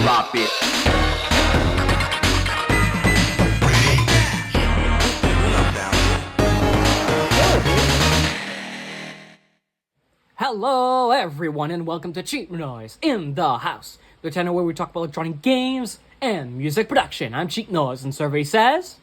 drop it. Hello everyone and welcome to Cheap Noise in the House, the channel where we talk about electronic games and music production. I'm Cheap Noise and survey says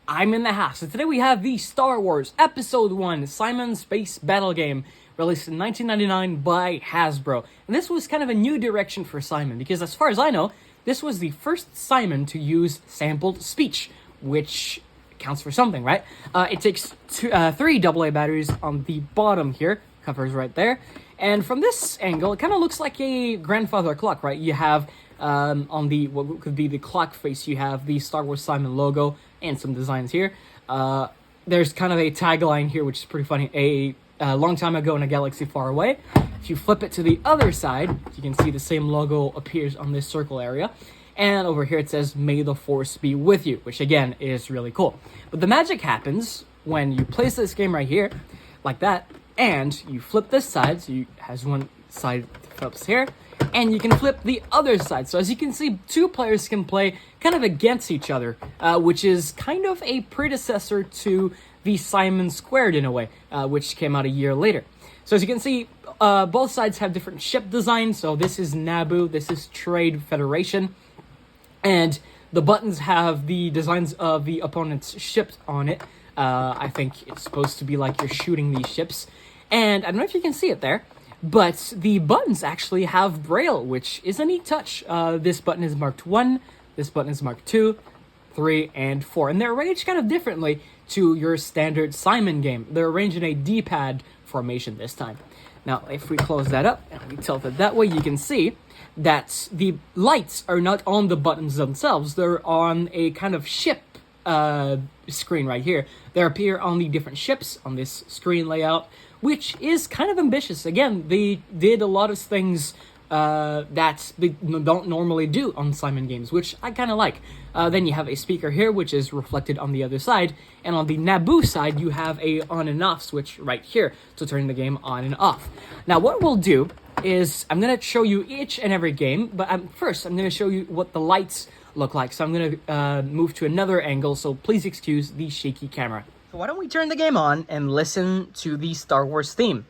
I'm in the house. And today we have the Star Wars Episode 1 Simon Space Battle game released in 1999 by Hasbro. And this was kind of a new direction for Simon because as far as I know, this was the first Simon to use sampled speech, which counts for something, right? It takes 3 AA batteries on the bottom here, covers right there, and from this angle, it kind of looks like a grandfather clock, right? You have on the what could be the clock face, you have the Star Wars Simon logo and some designs here. There's kind of a tagline here, which is pretty funny. A long time ago in a galaxy far away. If you flip it to the other side, you can see the same logo appears on this circle area. And over here it says, "May the Force be with you," which again is really cool. But the magic happens when you place this game right here, like that, and you flip this side, so you has one side flips here, and you can flip the other side. So as you can see, 2 players can play kind of against each other, which is kind of a predecessor to the Simon Squared in a way, which came out a year later. So as you can see, both sides have different ship designs. So this is Naboo, this is Trade Federation, and the buttons have the designs of the opponent's ships on it. I think it's supposed to be like you're shooting these ships. And I don't know if you can see it there, but the buttons actually have Braille, which is a neat touch. This button is marked 1, this button is marked 2, 3, and 4. And they're arranged kind of differently to your standard Simon game. They're arranged in a D-pad formation this time. Now, if we close that up and we tilt it that way, you can see that the lights are not on the buttons themselves. They're on a kind of ship screen right here. They appear on the different ships on this screen layout, which is kind of ambitious. Again, they did a lot of things that they don't normally do on Simon games, which I kind of like. Then you have a speaker here, which is reflected on the other side, and on the Naboo side, you have a on and off switch right here to turn the game on and off. Now, what we'll do is I'm going to show you each and every game, but first I'm going to show you what the lights look like. So I'm going to move to another angle, so please excuse the shaky camera. So why don't we turn the game on and listen to the Star Wars theme.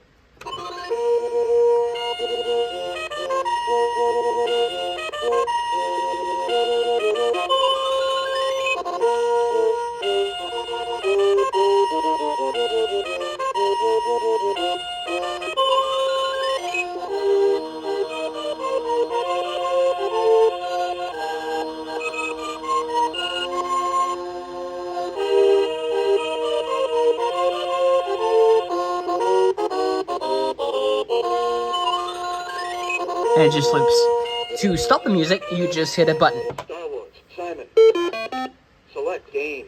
And it just loops. To stop the music, you just hit a button. Star Wars, Simon. Select game.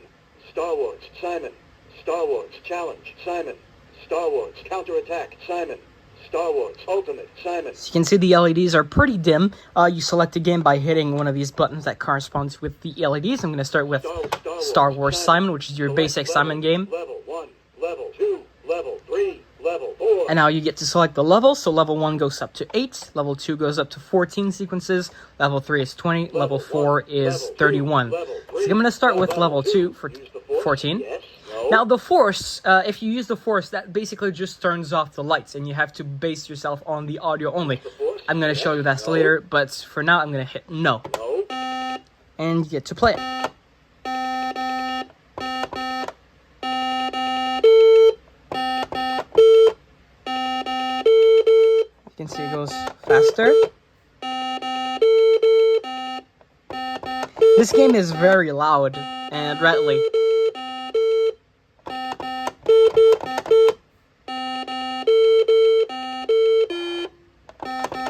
Star Wars, Simon. Star Wars, challenge, Simon. Star Wars, counterattack, Simon. Star Wars, ultimate, Simon. So you can see the LEDs are pretty dim. You select a game by hitting one of these buttons that corresponds with the LEDs. I'm going to start with Star Wars Simon, which is your basic Simon game. Level 1, level 2, level 3, level 4. And now you get to select the level. So level 1 goes up to 8, level 2 goes up to 14 sequences, level 3 is 20, level 4 is 31. So I'm going to start with level 2 for 14. Now the Force, if you use the Force, that basically just turns off the lights and you have to base yourself on the audio only. I'm going to show you that later, but for now I'm going to hit no. And you get to play it. You can see it goes faster. This game is very loud and rattly.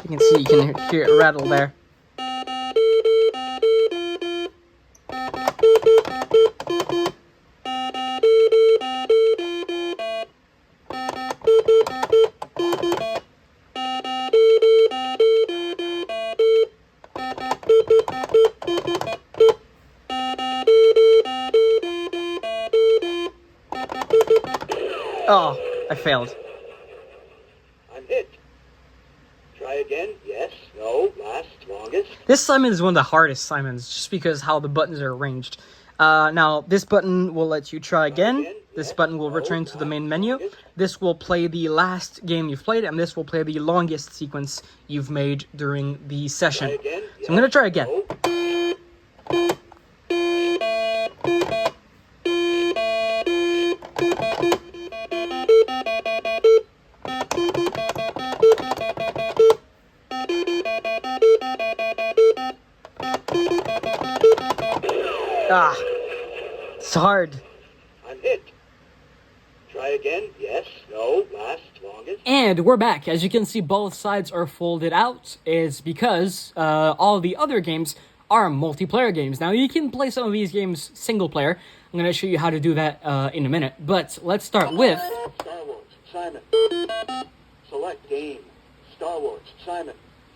You can see, you can hear it rattle there. Oh, I failed. I'm hit. Try again. Yes. No. Last. Longer. longest. This Simon is one of the hardest Simons, just because how the buttons are arranged. Now, this button will let you try again. This button will return to the main menu. This will play the last game you've played, and this will play the longest sequence you've made during the session. Try again. So I'm going to try again. No. Ah, it's hard. I'm hit. Try again. Yes. No. Last. Longest. And we're back. As you can see, both sides are folded out. It's because all the other games are multiplayer games. Now, you can play some of these games single player. I'm going to show you how to do that in a minute. But let's start with... Star Wars. Simon. Select game. Star Wars. Simon.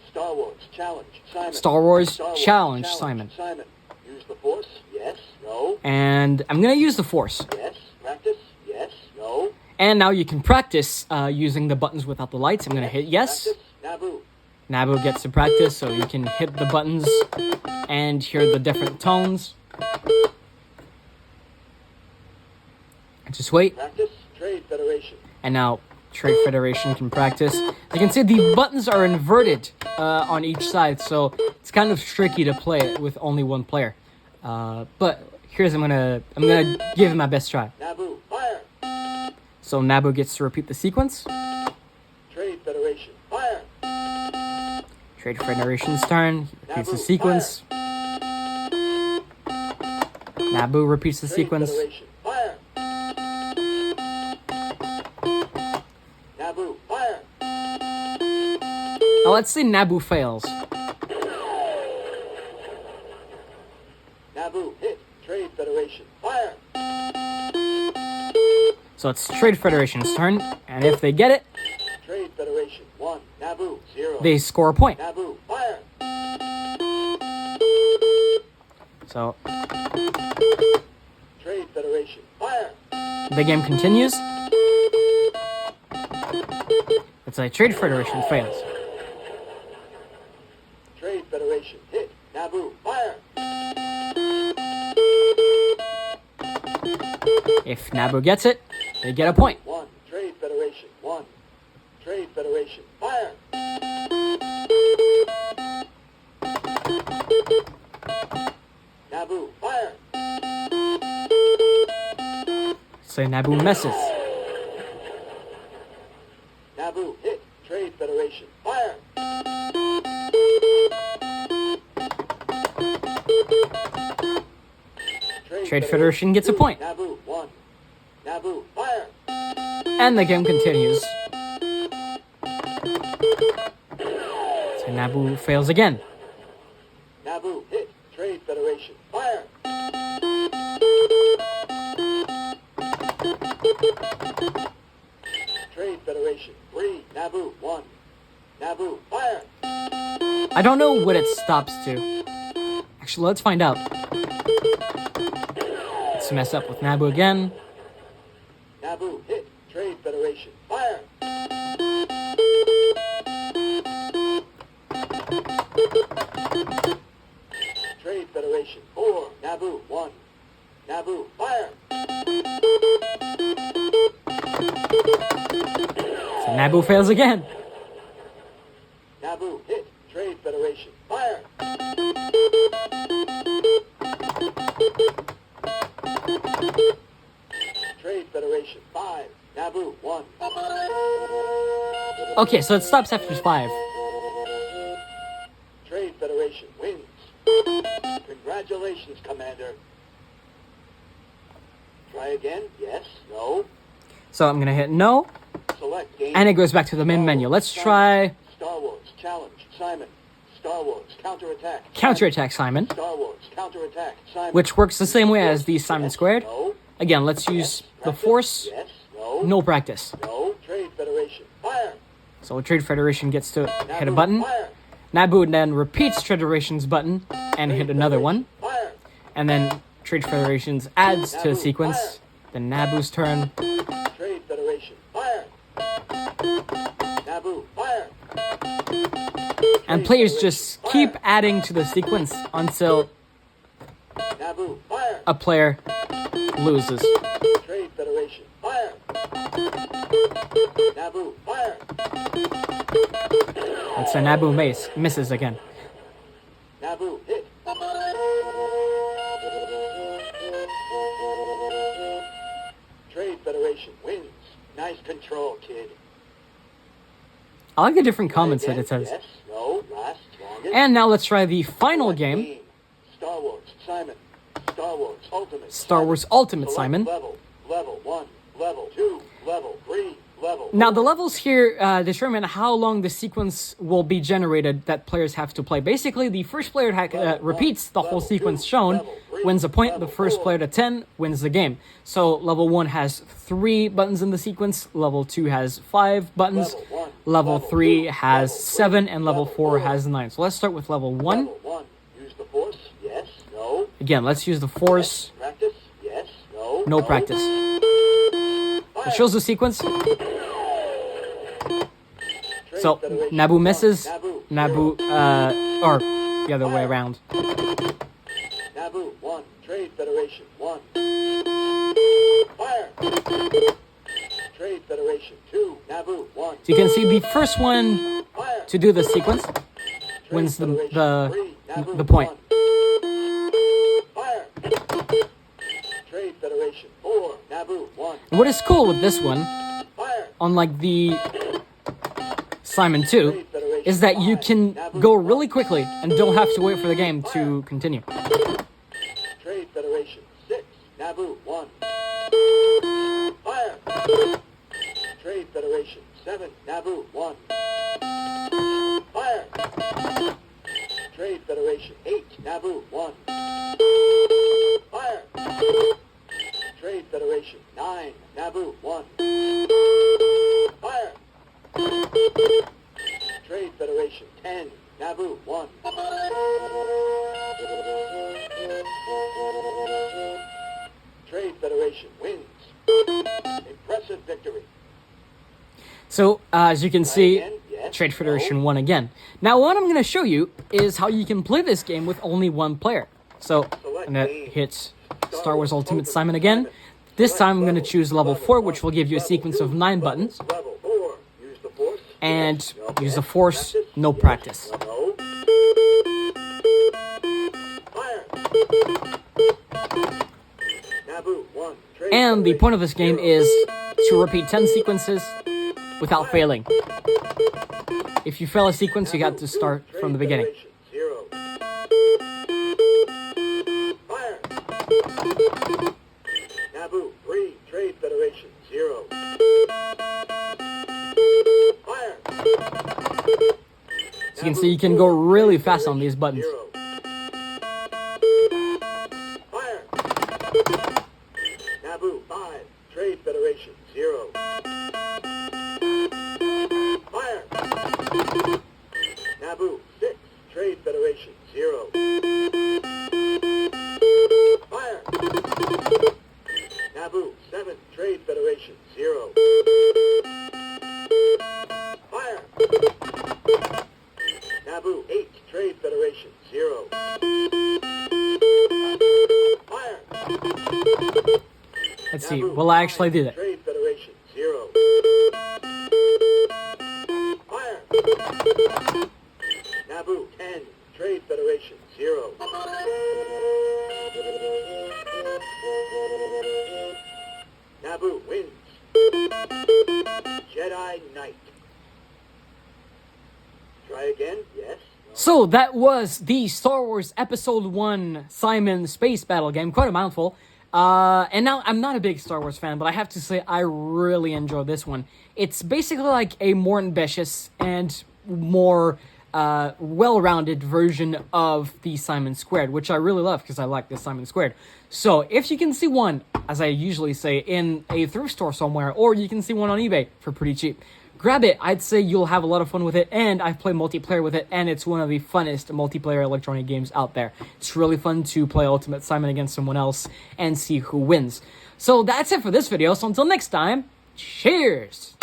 Star Wars. Challenge. Simon. Star Wars Challenge, Simon. Simon. Use the Force. Yes. No. And I'm going to use the Force. Yes. Practice. Yes. No. And now you can practice using the buttons without the lights. I'm going to hit yes. Practice. Naboo. Naboo gets to practice, so you can hit the buttons and hear the different tones. Just wait. Practice. Trade Federation. And now Trade Federation can practice. As you can see, the buttons are inverted on each side, so it's kind of tricky to play it with only one player. But here's I'm gonna give it my best try. Naboo. Fire. So Naboo gets to repeat the sequence. Trade Federation. Fire. Trade Federation's turn. He repeats the Naboo, sequence. Naboo repeats the Trade sequence. Federation. Fire. Naboo. Fire. Now let's say Naboo fails. Naboo. Hit. Trade Federation. Fire. So it's Trade Federation's turn, and if they get it, Trade Federation. 1. Naboo. 0. they score a point. Naboo. Fire. So Trade Federation. Fire. the game continues. It's like Trade Federation fails. Trade Federation. Hit. Naboo. Fire. If Naboo gets it, they get a point. 1. Trade Federation. 1. Trade Federation. Fire. Naboo. Fire. So Naboo messes. Naboo. Hit. Trade Federation. Fire. Trade Federation gets a point. Naboo. 1. Naboo. Fire. And the game continues. So Naboo fails again. Naboo. Hit. Trade Federation. Fire. Trade Federation. 3. Naboo. 1. Naboo. Fire. I don't know what it stops to. Actually, let's find out. Let's mess up with Naboo again. Naboo. Hit. Trade Federation. Fire. Trade Federation. 4. Naboo. 1. Naboo. Fire. So Naboo fails again. Naboo. Hit. Trade Federation. Fire. Trade Federation. 5. Naboo. 1. Okay, so it stops after 5. Trade Federation wins. Congratulations, Commander. Try again. Yes. No. So I'm gonna hit no, Select game. and it goes back to the main menu. Let's try Star Wars Challenge. Simon. Star Wars Counterattack. Counterattack Simon, Star Wars Counterattack. Simon. which works the same way as the Simon Yes, Squared. No. Again, let's use the Practice. Force. Yes. No. No practice. No. Trade Federation. Fire. So Trade Federation gets to hit a Naboo, button. Fire. Naboo then repeats Trade Federation's button and hit Trade another one. Federation. Fire. And then Trade Federation's adds to the Naboo, sequence. fire. Then Naboo's turn. Trade Federation. Fire. Naboo. Fire. And players just keep adding to the sequence until Naboo, fire. a player loses. Trade Federation, fire. Naboo, fire. And so Naboo misses again. Naboo, hit. Trade Federation wins. Nice control, kid. I like the different comments that it says. Yes, no, last, strongest. And now let's try the final Select game. Star Wars, Simon. Star Wars Ultimate. Star Wars Ultimate, Select Simon. Level 1, level 2, level 3, level Now 4. the levels here determine how long the sequence will be generated that players have to play. Basically, the first player that repeats the whole sequence shown wins a point. The first player to 10 wins the game. So level 1 has 3 buttons in the sequence. Level 2 has 5 buttons. Level 3 has 7, and level 4 has 9. So let's start with level 1. Level 1, use the Force, yes, no. Again, let's use the Force. Practice, yes, no. No practice. It shows the sequence. So Naboo misses. Naboo, or the other way around. Naboo, 1, Trade Federation, 1. Fire! Trade Federation, 2, Naboo, 1. So you can see the first one Fire! to do the sequence wins the point. Fire! Trade Federation, 4, Naboo, 1. What is cool with this one, Fire! unlike the Simon 2, is that you can go really quickly and don't have to wait for the game to continue. Trade Federation, 6, Naboo, 1. Fire! Trade Federation, 7, Naboo, 1. Fire! Trade Federation, 8, Naboo, 1. Fire! Trade Federation, 9, Naboo, 1. Fire! Trade Federation, 10, Naboo, 1. Trade Federation wins. Impressive victory. So, as you can see, Again, yes, Trade Federation no. won again. Now, what I'm going to show you is how you can play this game with only one player. So, I'm going to hit Star Wars Ultimate Simon again. This time, I'm going to choose level 4, which will give you a sequence of 9 buttons. Level 4, use the Force. And Yes, use the yes. Force, Practice, no yes, practice. no. Fire! Naboo, 1. Trade And the Federation, point of this game 0. is to repeat 10 sequences without failing. If you fail a sequence, you got to start from the beginning. Zero. Fire. Naboo, 3, Trade Federation, 0. Fire. So you can see you can go really fast on these buttons. 0. Fire. Naboo, 5, Trade Federation, 0. Fire. Naboo, 6, Trade Federation, 0. Fire. Naboo, 7, Trade Federation, 0. Fire. Naboo, 8, Trade Federation, 0. Fire. Let's see, Naboo, will I actually do 9, that? Trade Federation, 0. Fire. Naboo, 10, Trade Federation, 0. Naboo wins. Jedi Knight. Try again? Yes? No? So that was the Star Wars Episode 1 Simon Space Battle game. Quite a mouthful. And now, I'm not a big Star Wars fan, but I have to say I really enjoy this one. It's basically like a more ambitious and more well-rounded version of the Simon Squared, which I really love because I like the Simon Squared. So if you can see one, as I usually say, in a thrift store somewhere, or you can see one on eBay for pretty cheap, grab it. I'd say you'll have a lot of fun with it, and I've played multiplayer with it, and it's one of the funnest multiplayer electronic games out there. It's really fun to play Ultimate Simon against someone else and see who wins. So that's it for this video, so until next time, cheers!